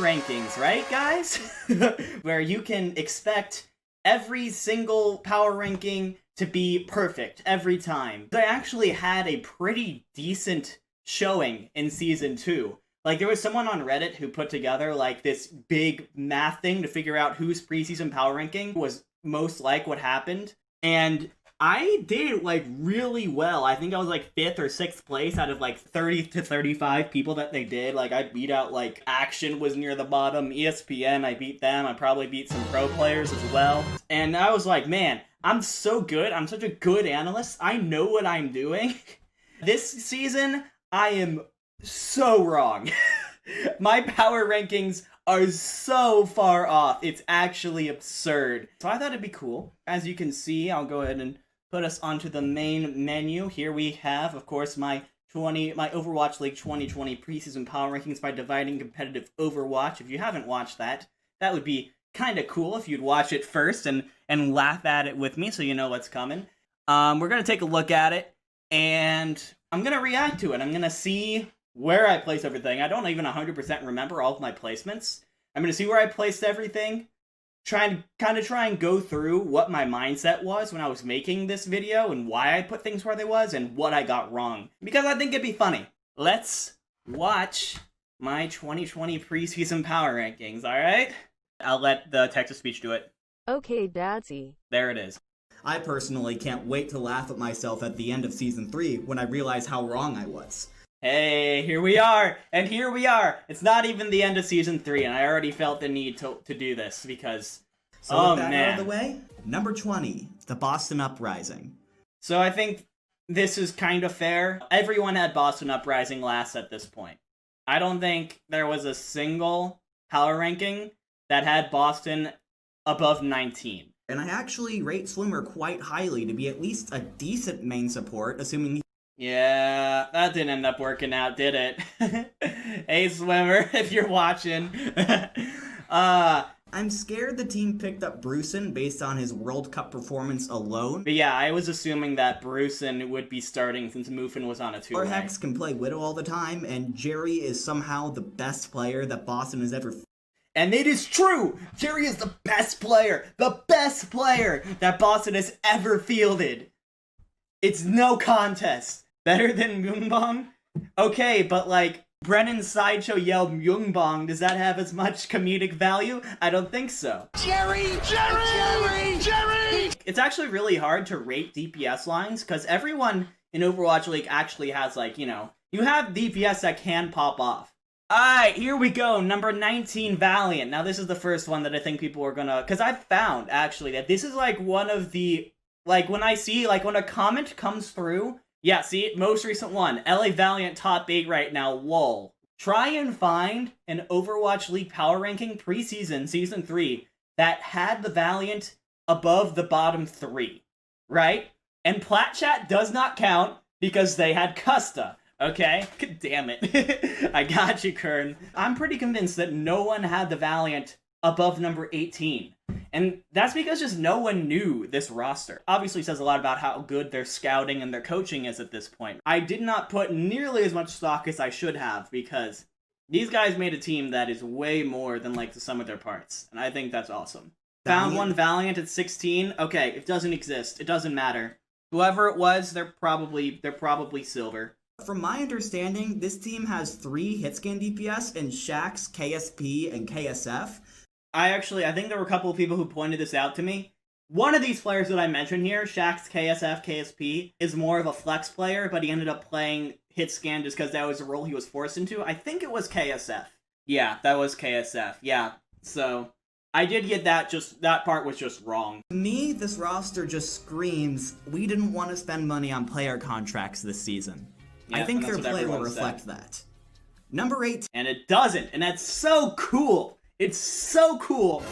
rankings, right, guys? Where you can expect every single power ranking to be perfect every time. I actually had a pretty decent showing in Season 2. Like, there was someone on Reddit who put together, like, this big math thing to figure out whose preseason power ranking was most like what happened. And I did, like, really well. I think I was, like, 5th or 6th place out of, like, 30 to 35 people that they did. Like, I beat out, like, Action was near the bottom. ESPN, I beat them. I probably beat some pro players as well. And I was like, man, I'm so good. I'm such a good analyst. I know what I'm doing. This season, I am so wrong. My power rankings are so far off. It's actually absurd. So I thought it'd be cool. As you can see, I'll go ahead and put us onto the main menu. Here we have, of course, my Overwatch League 2020 preseason power rankings by dividing competitive Overwatch. If you haven't watched that, that would be kind of cool if you'd watch it first and laugh at it with me so you know what's coming. We're going to take a look at it, and I'm going to react to it. I'm going to see where I place everything. I don't even 100% remember all of my placements. I'm going to see where I placed everything, try and go through what my mindset was when I was making this video and why I put things where they was and what I got wrong. Because I think it'd be funny. Let's watch my 2020 preseason power rankings, alright? I'll let the text-to-speech do it. Okay, Dadsy. There it is. I personally can't wait to laugh at myself at the end of Season 3 when I realize how wrong I was. Hey, here we are, and here we are. It's not even the end of Season 3, and I already felt the need to do this, because, so with that out of the way, number 20, the Boston Uprising. So I think this is kind of fair. Everyone had Boston Uprising last at this point. I don't think there was a single power ranking that had Boston above 19. And I actually rate Swimmer quite highly to be at least a decent main support, assuming he... Yeah, that didn't end up working out, did it? Hey, Swimmer, if you're watching. I'm scared the team picked up Brucin based on his World Cup performance alone. But yeah, I was assuming that Brucin would be starting since Muffin was on a 2-way. Or Hex can play Widow all the time, and Jerry is somehow the best player that Boston has ever... And it is true! Jerry is the best player that Boston has ever fielded. It's no contest. Better than Myungbong? Okay, but like, Brennan's Sideshow yelled Myungbong, does that have as much comedic value? I don't think so. Jerry! Jerry! Jerry! Jerry! It's actually really hard to rate DPS lines, because everyone in Overwatch League actually has, like, you know, you have DPS that can pop off. Alright, here we go, number 19, Valiant. Now this is the first one that I think people are gonna, because I've found, actually, that this is like one of the, like, when I see, like, when a comment comes through, yeah, see, most recent one, LA Valiant top 8 right now, lol. Try and find an Overwatch League power ranking preseason, season 3, that had the Valiant above the bottom 3, right? And Platchat does not count because they had Custa, okay? Damn it. I got you, Kern. I'm pretty convinced that no one had the Valiant above number 18. And that's because just no one knew this roster. Obviously says a lot about how good their scouting and their coaching is at this point. I did not put nearly as much stock as I should have because these guys made a team that is way more than like the sum of their parts. And I think that's awesome. Found one Valiant at 16. Okay, it doesn't exist. It doesn't matter. Whoever it was, they're probably silver. From my understanding, this team has 3 hitscan DPS in Shax, KSP, and KSF. I think there were a couple of people who pointed this out to me. One of these players that I mentioned here, Shax, KSF, KSP, is more of a flex player, but he ended up playing hitscan just because that was a role he was forced into. I think it was KSF. Yeah, that was KSF. Yeah, so I did get that, that part was just wrong. To me, this roster just screams, we didn't want to spend money on player contracts this season. Yeah, I think their play will reflect that. Number 8. And it doesn't, and that's so cool! It's so cool!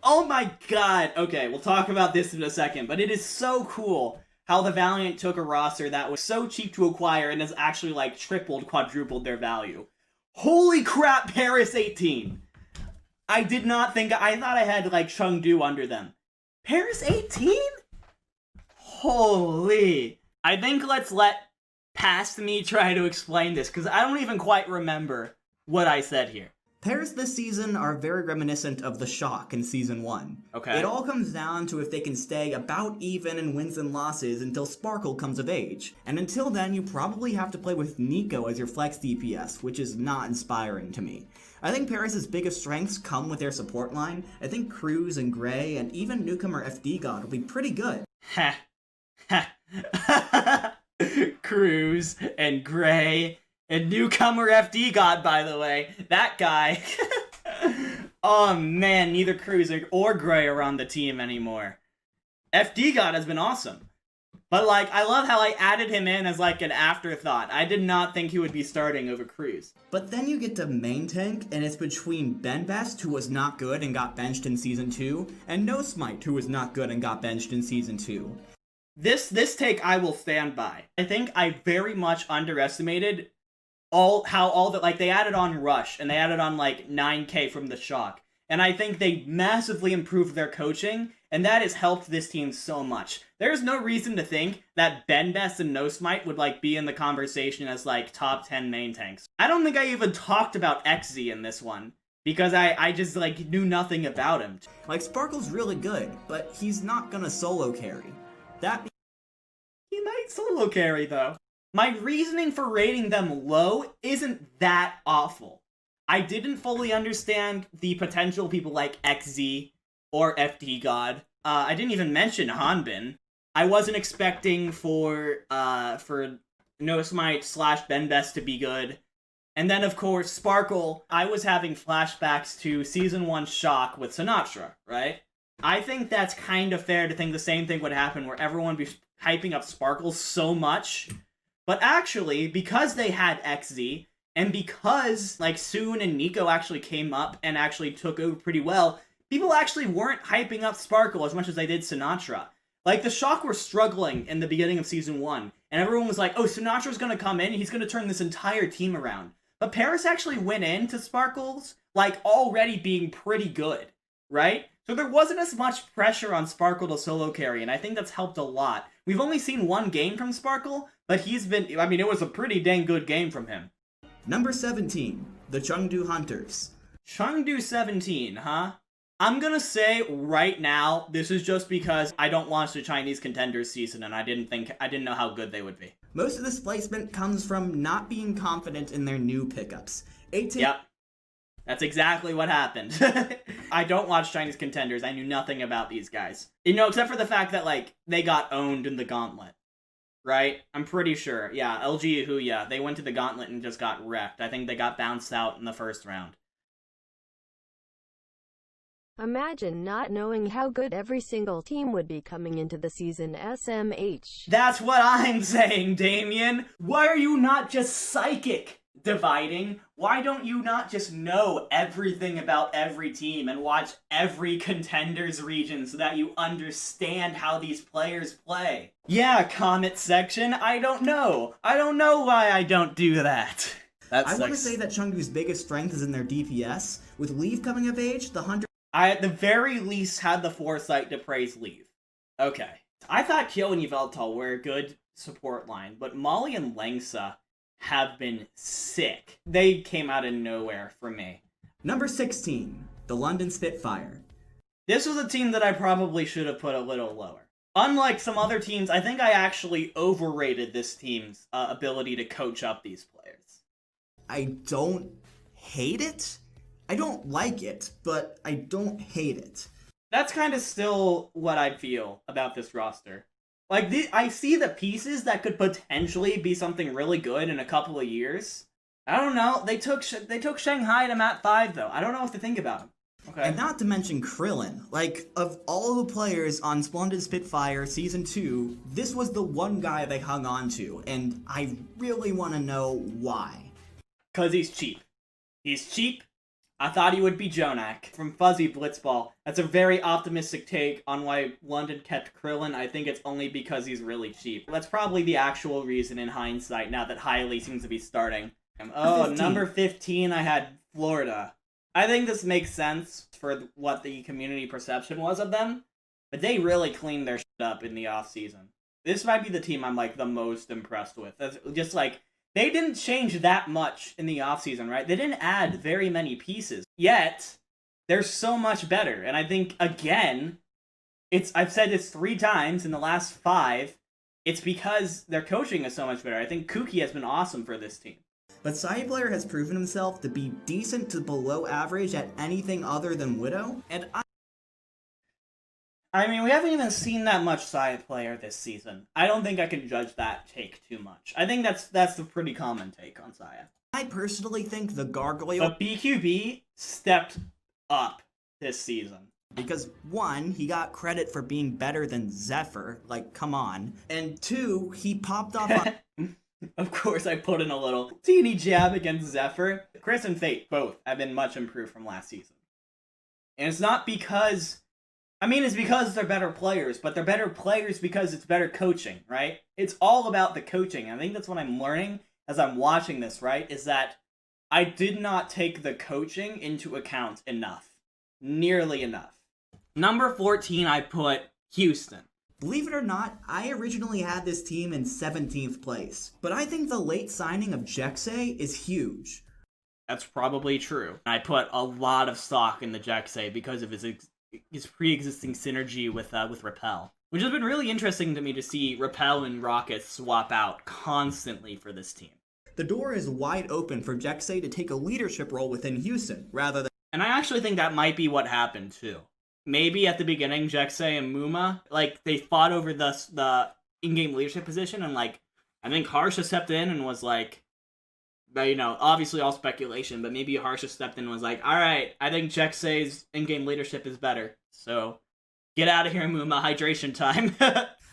Oh my god! Okay, we'll talk about this in a second, but it is so cool how the Valiant took a roster that was so cheap to acquire and has actually, like, tripled, quadrupled their value. Holy crap, Paris 18! I did not think, I thought I had, like, Chengdu under them. Paris 18? Holy. I think let's let past me try to explain this, because I don't even quite remember what I said here. Paris this season are very reminiscent of the Shock in Season 1. Okay. It all comes down to if they can stay about even in wins and losses until Sparkle comes of age. And until then, you probably have to play with Nico as your flex DPS, which is not inspiring to me. I think Paris' biggest strengths come with their support line. I think Cruz and Gray and even newcomer FD God will be pretty good. Ha. Ha. Cruz and Gray and newcomer FD God, by the way. That guy. Oh man, neither Cruz or Gray are on the team anymore. FD God has been awesome. But like, I love how I added him in as like an afterthought. I did not think he would be starting over Cruz. But then you get to main tank, and it's between Benbest, who was not good and got benched in Season 2, and No Smite, who was not good and got benched in Season 2. This take I will stand by. I think I very much underestimated all that, like, they added on Rush, and they added on like 9k from the Shock. And I think they massively improved their coaching, and that has helped this team so much. There's no reason to think that Benbest and No Smite would like be in the conversation as like top 10 main tanks. I don't think I even talked about XZ in this one, because I just like knew nothing about him. Like, Sparkle's really good, but he's not gonna solo carry. He might solo carry though. My reasoning for rating them low isn't that awful. I didn't fully understand the potential people like XZ or FD God. I didn't even mention Hanbin. I wasn't expecting for No Smite / Benbest to be good. And then, of course, Sparkle. I was having flashbacks to Season 1 Shock with Sinatra, right? I think that's kind of fair to think the same thing would happen where everyone would be hyping up Sparkle so much. But actually, because they had XZ, and because like Soon and Nico actually came up and actually took over pretty well, people actually weren't hyping up Sparkle as much as they did Sinatra. Like, the Shock were struggling in the beginning of Season 1, and everyone was like, oh, Sinatra's gonna come in, he's gonna turn this entire team around. But Paris actually went into Sparkle's, like, already being pretty good, right? So there wasn't as much pressure on Sparkle to solo carry, and I think that's helped a lot. We've only seen one game from Sparkle, but he's been, I mean, it was a pretty dang good game from him. Number 17, the Chengdu Hunters. Chengdu 17, huh? I'm gonna say right now, this is just because I don't watch the Chinese Contenders season, and I didn't know how good they would be. Most of this placement comes from not being confident in their new pickups. 18. Yep. That's exactly what happened. I don't watch Chinese Contenders. I knew nothing about these guys. You know, except for the fact that, like, they got owned in the Gauntlet. Right? I'm pretty sure. Yeah, LG Yahuya. They went to the Gauntlet and just got wrecked. I think they got bounced out in the first round. Imagine not knowing how good every single team would be coming into the season. SMH. That's what I'm saying, Damien. Why are you not just psychic dividing? Why don't you not just know everything about every team and watch every Contenders region so that you understand how these players play? Yeah, comment section, I don't know. I don't know why I don't do that. I want to say that Chengdu's biggest strength is in their DPS. With Leave coming of age, the Hunter... I at the very least had the foresight to praise Leave. Okay. I thought Kyo and Yveltal were a good support line, but Molly and Langsa have been sick. They came out of nowhere for me. Number 16, the London Spitfire. This was a team that I probably should have put a little lower. Unlike some other teams, I think I actually overrated this team's ability to coach up these players. I don't hate it. I don't like it, but I don't hate it. That's kind of still what I feel about this roster. Like, I see the pieces that could potentially be something really good in a couple of years. I don't know. They took Shanghai to Mat 5, though. I don't know what to think about them. Okay. And not to mention Krillin. Like, of all the players on Splendid Spitfire Season 2, this was the one guy they hung on to, and I really want to know why. 'Cause he's cheap. He's cheap. I thought he would be Jonak from Fuzzy Blitzball. That's a very optimistic take on why London kept Krillin. I think it's only because he's really cheap. That's probably the actual reason in hindsight, now that Hiley seems to be starting. Oh, 15. Number 15, I had Florida. I think this makes sense for what the community perception was of them, but they really cleaned their shit up in the offseason. This might be the team I'm, like, the most impressed with. That's just, like, they didn't change that much in the offseason, right? They didn't add very many pieces. Yet, they're so much better. And I think, again, I've said this 3 times in the last 5, it's because their coaching is so much better. I think Kuki has been awesome for this team. But Cyplayer has proven himself to be decent to below average at anything other than Widow, and I mean, we haven't even seen that much Cyplayer this season. I don't think I can judge that take too much. I think that's the pretty common take on Saya. I personally think the Gargoyle... But BQB stepped up this season. Because 1, he got credit for being better than Zephyr, like, come on. And 2, he popped off on... Of course, I put in a little teeny jab against Zephyr. Chris and Fate, both, have been much improved from last season. And it's not because... I mean, it's because they're better players, but they're better players because it's better coaching, right? It's all about the coaching. I think that's what I'm learning as I'm watching this, right? Is that I did not take the coaching into account enough. Nearly enough. Number 14, I put Houston. Believe it or not, I originally had this team in 17th place, but I think the late signing of Jexay is huge. That's probably true. I put a lot of stock in the Jexay because of his pre-existing synergy with Repel, which has been really interesting to me to see Repel and Rocket swap out constantly for this team. The door is wide open for Jexay to take a leadership role within Houston, rather than... And I actually think that might be what happened, too. Maybe at the beginning, Jexay and Muma, like, they fought over the in-game leadership position, and, like, I think Harsha stepped in and was like, you know, obviously all speculation, but maybe Harsha stepped in and was like, alright, I think Jexay's in-game leadership is better, so get out of here, Muma, hydration time.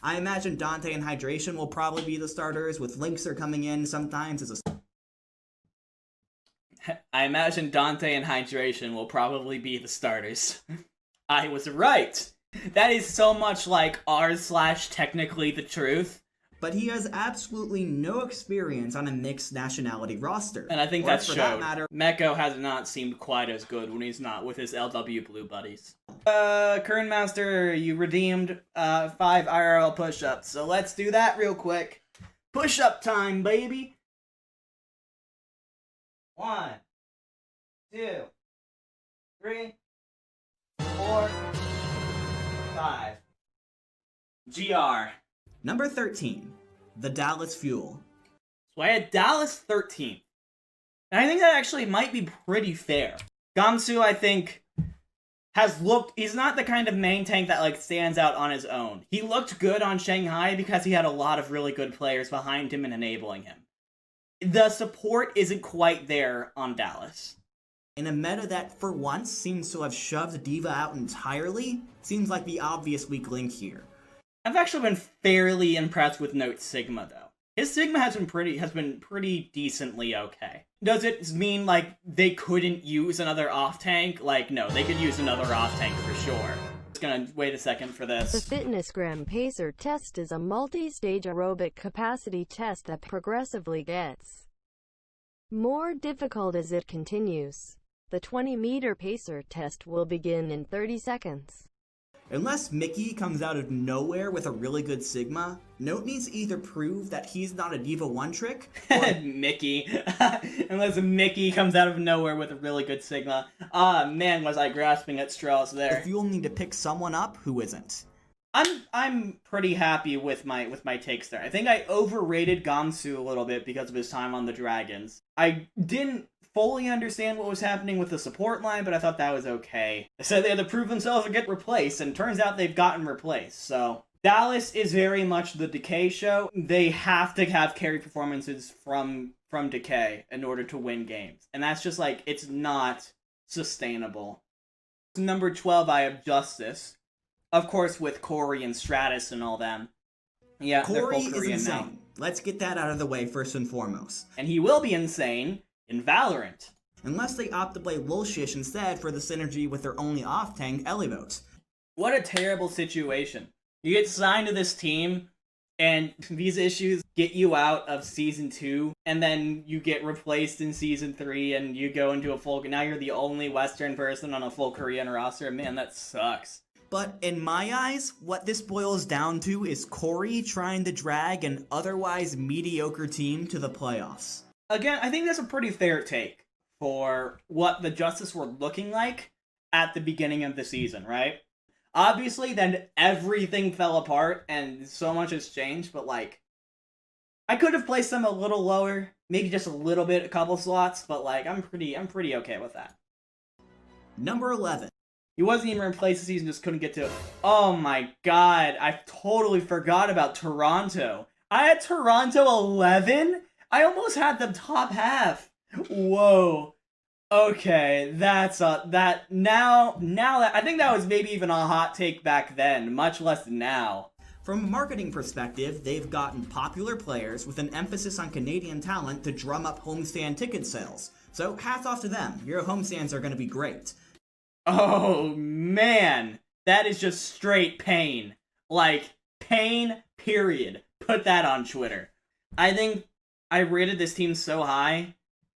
I imagine Dante and Hydration will probably be the starters, with Linkser coming in sometimes as a... I imagine Dante and Hydration will probably be the starters. I was right. That is so much like r/technically the truth. But he has absolutely no experience on a mixed nationality roster. And I think or that's for showed. That matter, Meko has not seemed quite as good when he's not with his LW Blue buddies. Kern Master, you redeemed 5 IRL push-ups, so let's do that real quick. Push-up time, baby! 1, 2, 3, 4, 5. GR. Number 13, the Dallas Fuel. So I had Dallas 13th. And I think that actually might be pretty fair. Gamsu, I think, has looked... He's not the kind of main tank that, like, stands out on his own. He looked good on Shanghai because he had a lot of really good players behind him and enabling him. The support isn't quite there on Dallas. In a meta that, for once, seems to have shoved D.Va out entirely, seems like the obvious weak link here. I've actually been fairly impressed with Note Sigma, though. His Sigma has been pretty decently okay. Does it mean, like, they couldn't use another off-tank? Like, no, they could use another off-tank for sure. Just gonna wait a second for this. The FitnessGram Pacer test is a multi-stage aerobic capacity test that progressively gets more difficult as it continues. The 20-meter pacer test will begin in 30 seconds. Unless Mickey comes out of nowhere with a really good Sigma, Note needs to either prove that he's not a D.Va one-trick, or... Mickey. Unless Mickey comes out of nowhere with a really good Sigma. Ah, man, was I grasping at straws there. The Fuel need to pick someone up who isn't. I'm pretty happy with my takes there. I think I overrated Gamsu a little bit because of his time on the Dragons. I didn't fully understand what was happening with the support line, but I thought that was okay. They said they had to prove themselves or get replaced, and turns out they've gotten replaced, so... Dallas is very much the Decay show. They have to have carry performances from Decay in order to win games. And that's just like, it's not sustainable. Number 12, I have Justice. Of course, with Corey and Stratus and all them. Yeah, Corey they're full is Korean insane. now. Let's get that out of the way first and foremost. And he will be insane in Valorant. Unless they opt to play Lulshish instead for the synergy with their only off-tank, Elivote. What a terrible situation. You get signed to this team, and these issues get you out of Season 2, and then you get replaced in Season 3, and you go into a full... Now you're the only Western person on a full Korean roster. Man, that sucks. But in my eyes, what this boils down to is Corey trying to drag an otherwise mediocre team to the playoffs. Again, I think that's a pretty fair take for what the Justice were looking like at the beginning of the season, right? Obviously, then everything fell apart and so much has changed, but like, I could have placed them a little lower, maybe just a little bit, a couple slots, but like, I'm pretty okay with that. Number 11. He wasn't even in place this season, just couldn't get to it. Oh my god, I totally forgot about Toronto. I had Toronto 11? I almost had them top half. Whoa. Okay, that's that now that I think that was maybe even a hot take back then, much less now. From a marketing perspective, they've gotten popular players with an emphasis on Canadian talent to drum up homestand ticket sales. So hats off to them. Your homestands are going to be great. Oh man, that is just straight pain. Like, pain, period. Put that on Twitter. I think I rated this team so high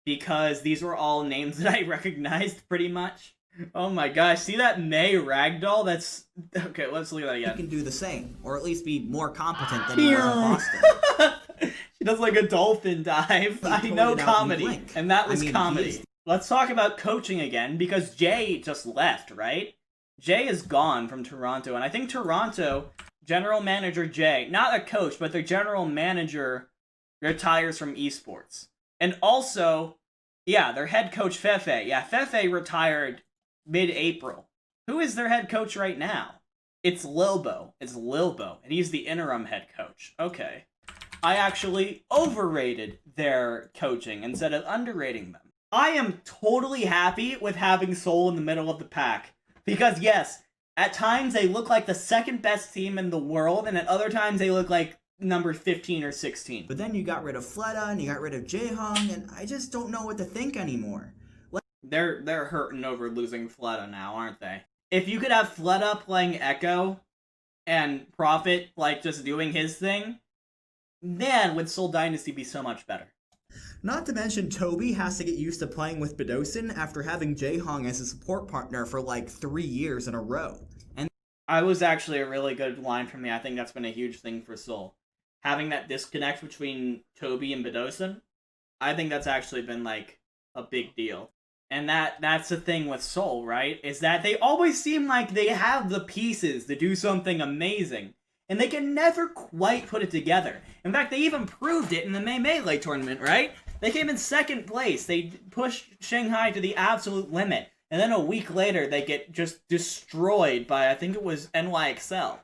because these were all names that I recognized pretty much. Oh my gosh, see that May Ragdoll? That's... Okay, let's look at that again. You can do the same, or at least be more competent than he was in Boston. She does like a dolphin dive. I know comedy, and that was comedy. Let's talk about coaching again, because Jay just left, right? Jay is gone from Toronto, and I think Toronto, general manager Jay, not a coach, but their general manager retires from esports. And also, yeah, their head coach Fefe. Yeah, Fefe retired mid-April. Who is their head coach right now? It's Lilbo. It's Lilbo, and he's the interim head coach. Okay. I actually overrated their coaching instead of underrating them. I am totally happy with having Seoul in the middle of the pack. Because yes, at times they look like the second best team in the world, and at other times they look like number 15 or 16. But then you got rid of Fleta, and you got rid of Jaehong, and I just don't know what to think anymore. They're hurting over losing Fleta now, aren't they? If you could have Fleta playing Echo, and Prophet, like, just doing his thing, man, would Seoul Dynasty be so much better. Not to mention, Toby has to get used to playing with Bedosin after having Jaehong as a support partner for like 3 years in a row. And I was actually a really good line from me. I think that's been a huge thing for Seoul. Having that disconnect between Toby and Bedosin, I think that's actually been like a big deal. And that's the thing with Seoul, right? Is that they always seem like they have the pieces to do something amazing. And they can never quite put it together. In fact, they even proved it in the May Melee tournament, right? They came in second place. They pushed Shanghai to the absolute limit. And then a week later, they get just destroyed by, I think it was NYXL.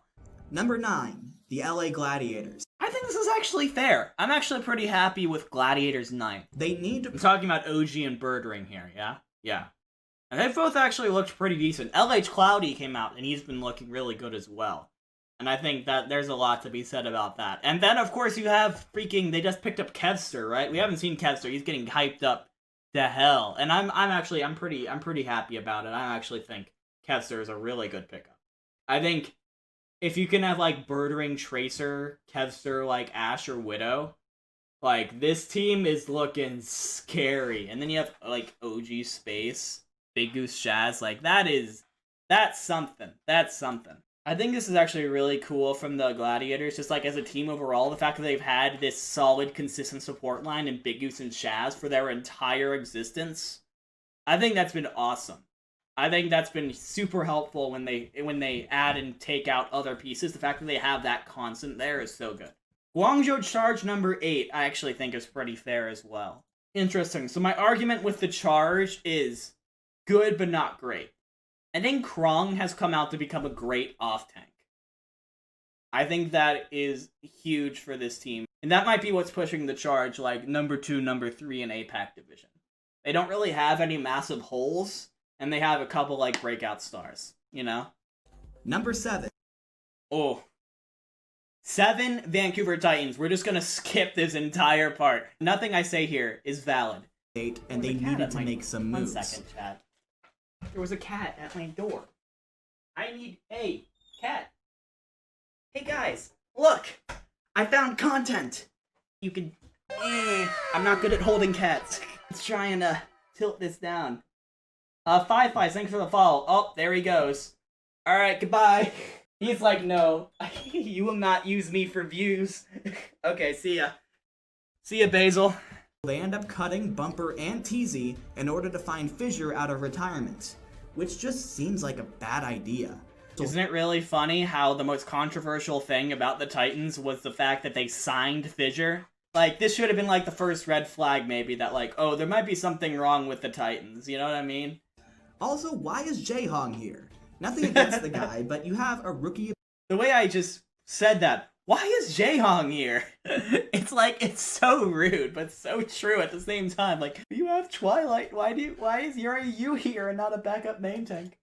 Number 9, the LA Gladiators. I think this is actually fair. I'm actually pretty happy with Gladiators 9. They need to... I'm talking about OG and Birdring here, yeah? Yeah. And they both actually looked pretty decent. LH Cloudy came out, and he's been looking really good as well. And I think that there's a lot to be said about that. And then, of course, you have freaking... They just picked up Kevster, right? We haven't seen Kevster. He's getting hyped up to hell. And I'm pretty happy about it. I actually think Kevster is a really good pickup. I think if you can have, like, Birdring, Tracer, Kevster, like, Ashe, or Widow, like, this team is looking scary. And then you have, like, OG Space, Big Goose Shaz. Like, that's something. That's something. I think this is actually really cool from the Gladiators, just like as a team overall, the fact that they've had this solid, consistent support line in Big Goose and Shaz for their entire existence. I think that's been awesome. I think that's been super helpful when they add and take out other pieces. The fact that they have that constant there is so good. Guangzhou Charge number 8, I actually think is pretty fair as well. Interesting. So my argument with the Charge is good but not great. I think Krong has come out to become a great off-tank. I think that is huge for this team. And that might be what's pushing the Charge, like, number 2, number 3 in APAC division. They don't really have any massive holes, and they have a couple, like, breakout stars, you know? Number 7. Oh. 7, Vancouver Titans. We're just gonna skip this entire part. Nothing I say here is valid. And they needed to make some moves. 1 second, chat. There was a cat at my door. Hey, cat. Hey guys, look! I found content! You can... I'm not good at holding cats. Let's try and tilt this down. Five, thanks for the follow. Oh, there he goes. Alright, goodbye. He's like, no, you will not use me for views. Okay, see ya. See ya, Basil. They end up cutting Bumper and TZ in order to find Fissure out of retirement, which just seems like a bad idea. Isn't it really funny how the most controversial thing about the Titans was the fact that they signed Fissure? Like, this should have been like the first red flag maybe that like, oh, there might be something wrong with the Titans, you know what I mean? Also, why is Jaehong here? Nothing against the guy, but you have a rookie. The way I just said that, why is Jaehong here? It's like, it's so rude, but so true at the same time. Like, you have Twilight, why is you here and not a backup main tank?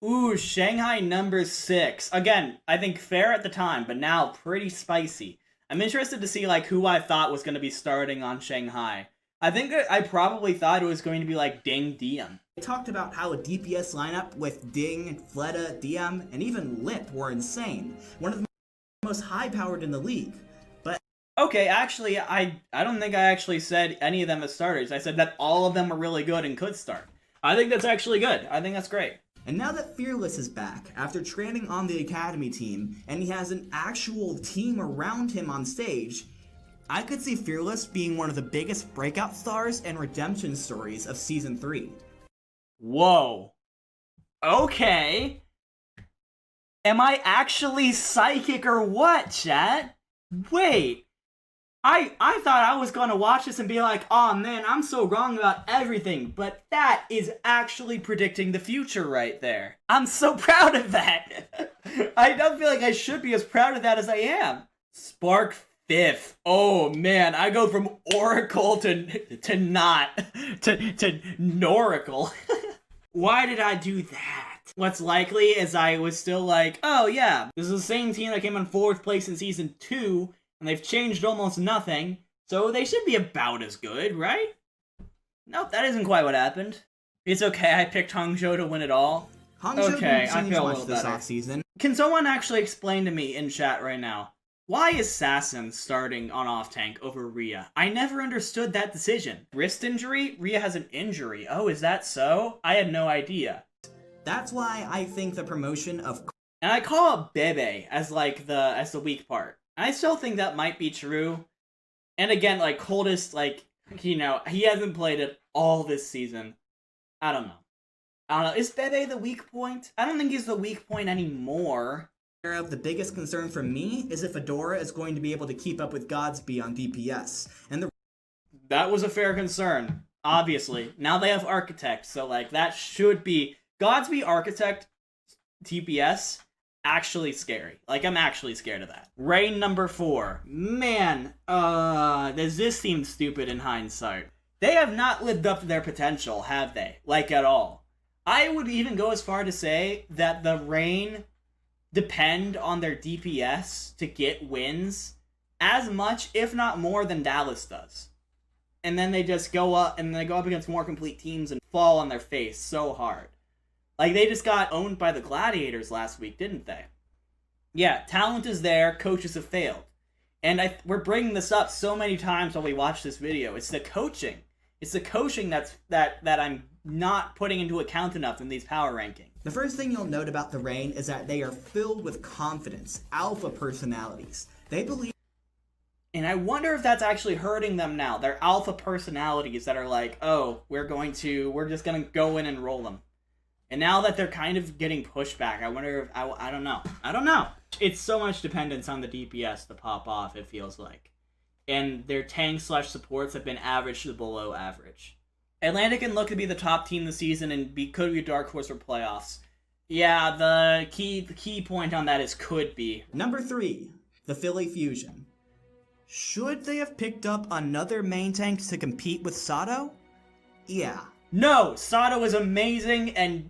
Ooh, Shanghai number 6. Again, I think fair at the time, but now pretty spicy. I'm interested to see, like, who I thought was going to be starting on Shanghai. I think I probably thought it was going to be, like, Ding Diem. They talked about how a DPS lineup with Ding, Fleta, Diem, and even Lip were insane. One of the most high-powered in the league. But okay, actually, I don't think I actually said any of them as starters. I said that all of them were really good and could start. I think that's actually good. I think that's great. And now that Fearless is back, after training on the Academy team, and he has an actual team around him on stage, I could see Fearless being one of the biggest breakout stars and redemption stories of Season 3. Whoa. Okay. Am I actually psychic or what, chat? Wait. I thought I was gonna watch this and be like, oh man, I'm so wrong about everything, but that is actually predicting the future right there. I'm so proud of that. I don't feel like I should be as proud of that as I am. Spark 5th. Oh man, I go from Oracle to Noracle. Why did I do that? What's likely is I was still like, oh yeah, this is the same team that came in 4th place in Season 2, and they've changed almost nothing, so they should be about as good, right? Nope, that isn't quite what happened. It's okay, I picked Hangzhou to win it all. Hangzhou Okay, didn't I change feel a much little this better. offseason. Can someone actually explain to me in chat right now, why is Sassen starting on off-tank over Rhea? I never understood that decision. Wrist injury? Rhea has an injury. Oh, is that so? I had no idea. That's why I think the promotion of And I call out Bebe as like the weak part. I still think that might be true. And again, like Coldest, like, you know, he hasn't played it all this season. I don't know. Is Bebe the weak point? I don't think he's the weak point anymore. the biggest concern for me is if Fedora is going to be able to keep up with Godsby on DPS. And that was a fair concern, obviously. Now they have Architect, so like that should be Godsby Architect DPS. Actually scary. Like, I'm actually scared of that. Rain number 4. Man, does this seem stupid in hindsight? They have not lived up to their potential, have they? Like, at all. I would even go as far to say that the Rain depend on their DPS to get wins as much, if not more, than Dallas does. And then they just go up, and they go up against more complete teams and fall on their face so hard. Like, they just got owned by the Gladiators last week, didn't they? Yeah, talent is there, coaches have failed. And we're bringing this up so many times while we watch this video. It's the coaching. It's the coaching that I'm not putting into account enough in these power rankings. The first thing you'll note about the Reign is that they are filled with confidence, alpha personalities. They believe. And I wonder if that's actually hurting them now. They're alpha personalities that are like, oh, we're just gonna go in and roll them. And now that they're kind of getting pushed back, I wonder if, I don't know. I don't know. It's so much dependence on the DPS to pop off, it feels like. And their tank/supports have been average to below average. Atlanta can look to be the top team this season and could be a dark horse for playoffs. Yeah, the key point on that is could be. Number 3, the Philly Fusion. Should they have picked up another main tank to compete with Sato? Yeah. No, Sato is amazing, and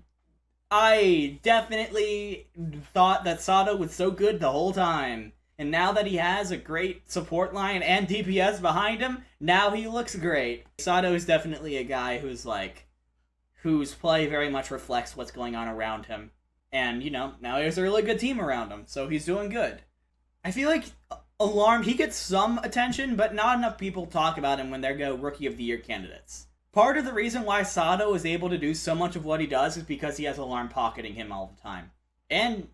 I definitely thought that Sato was so good the whole time. And now that he has a great support line and DPS behind him, now he looks great. Sato is definitely a guy whose play very much reflects what's going on around him. And, you know, now he has a really good team around him, so he's doing good. I feel like Alarm, he gets some attention, but not enough people talk about him when they go Rookie of the Year candidates. Part of the reason why Sato is able to do so much of what he does is because he has Alarm pocketing him all the time. And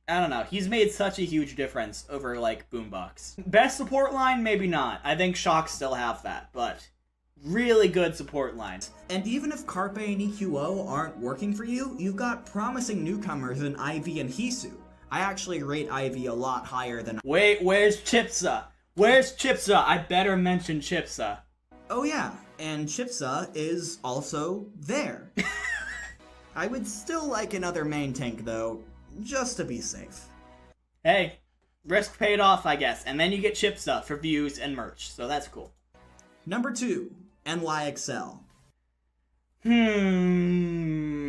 I don't know, he's made such a huge difference over, like, Boombox. Best support line? Maybe not. I think Shock still have that, but really good support lines. And even if Carpe and EQO aren't working for you, you've got promising newcomers in Ivy and Hisu. I actually rate Ivy a lot higher than... Wait, where's Chipsa? Where's Chipsa? I better mention Chipsa. Oh yeah, and Chipsa is also there. I would still like another main tank though, just to be safe. Hey, risk paid off, I guess. And then you get Chipsa for views and merch, so that's cool. Number 2, NYXL.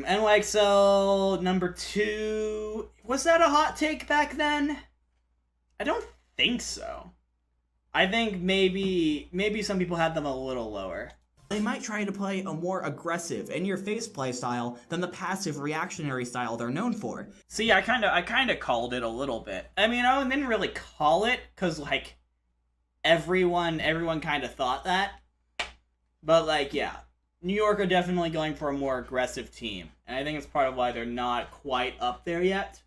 NYXL number 2. Was that a hot take back then? I don't think so. I think maybe some people had them a little lower. They might try to play a more aggressive, in-your-face playstyle than the passive reactionary style they're known for. See, I kind of called it a little bit. I mean, I didn't really call it, because, like, everyone kind of thought that. But, like, yeah. New York are definitely going for a more aggressive team. And I think it's part of why they're not quite up there yet.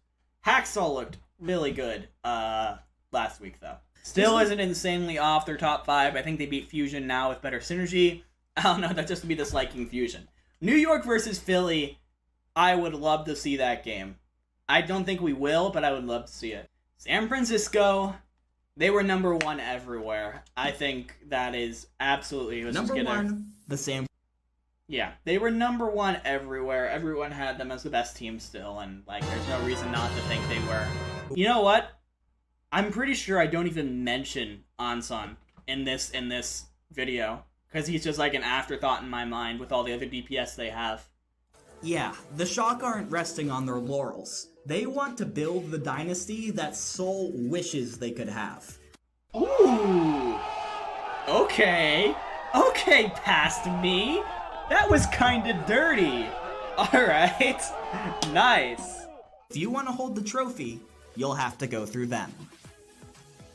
Hacksaw looked really good last week, though. Still isn't insanely off their top 5. I think they beat Fusion now with better synergy. I don't know, that's just me disliking Fusion. New York versus Philly, I would love to see that game. I don't think we will, but I would love to see it. San Francisco, they were number 1 everywhere. I think that is absolutely... Number 1, the same. Yeah, they were number 1 everywhere. Everyone had them as the best team still, and, like, there's no reason not to think they were. You know what? I'm pretty sure I don't even mention Ansan in this video. Because he's just like an afterthought in my mind with all the other DPS they have. Yeah, the Shock aren't resting on their laurels. They want to build the dynasty that Seoul wishes they could have. Ooh! Okay. Okay, past me. That was kinda dirty. Alright. Nice. If you want to hold the trophy, you'll have to go through them.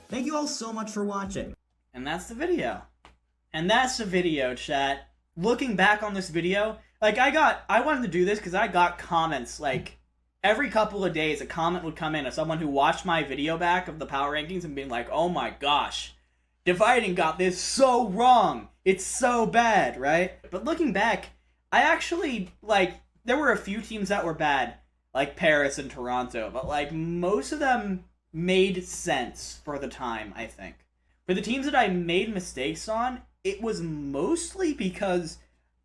Thank you all so much for watching. And that's the video. And that's the video, chat. Looking back on this video, like, I wanted to do this because I got comments, like, every couple of days a comment would come in of someone who watched my video back of the power rankings and being like, oh my gosh, Dividing got this so wrong. It's so bad, right? But looking back, I actually, like, there were a few teams that were bad, like Paris and Toronto, but, like, most of them made sense for the time, I think. For the teams that I made mistakes on, it was mostly because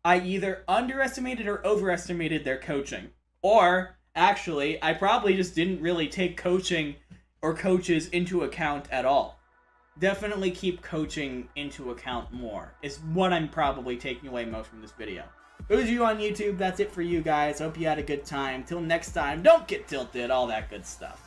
I either underestimated or overestimated their coaching. Or, actually, I probably just didn't really take coaching or coaches into account at all. Definitely keep coaching into account more, is what I'm probably taking away most from this video. Those of you on YouTube, that's it for you guys. Hope you had a good time. Till next time, don't get tilted, all that good stuff.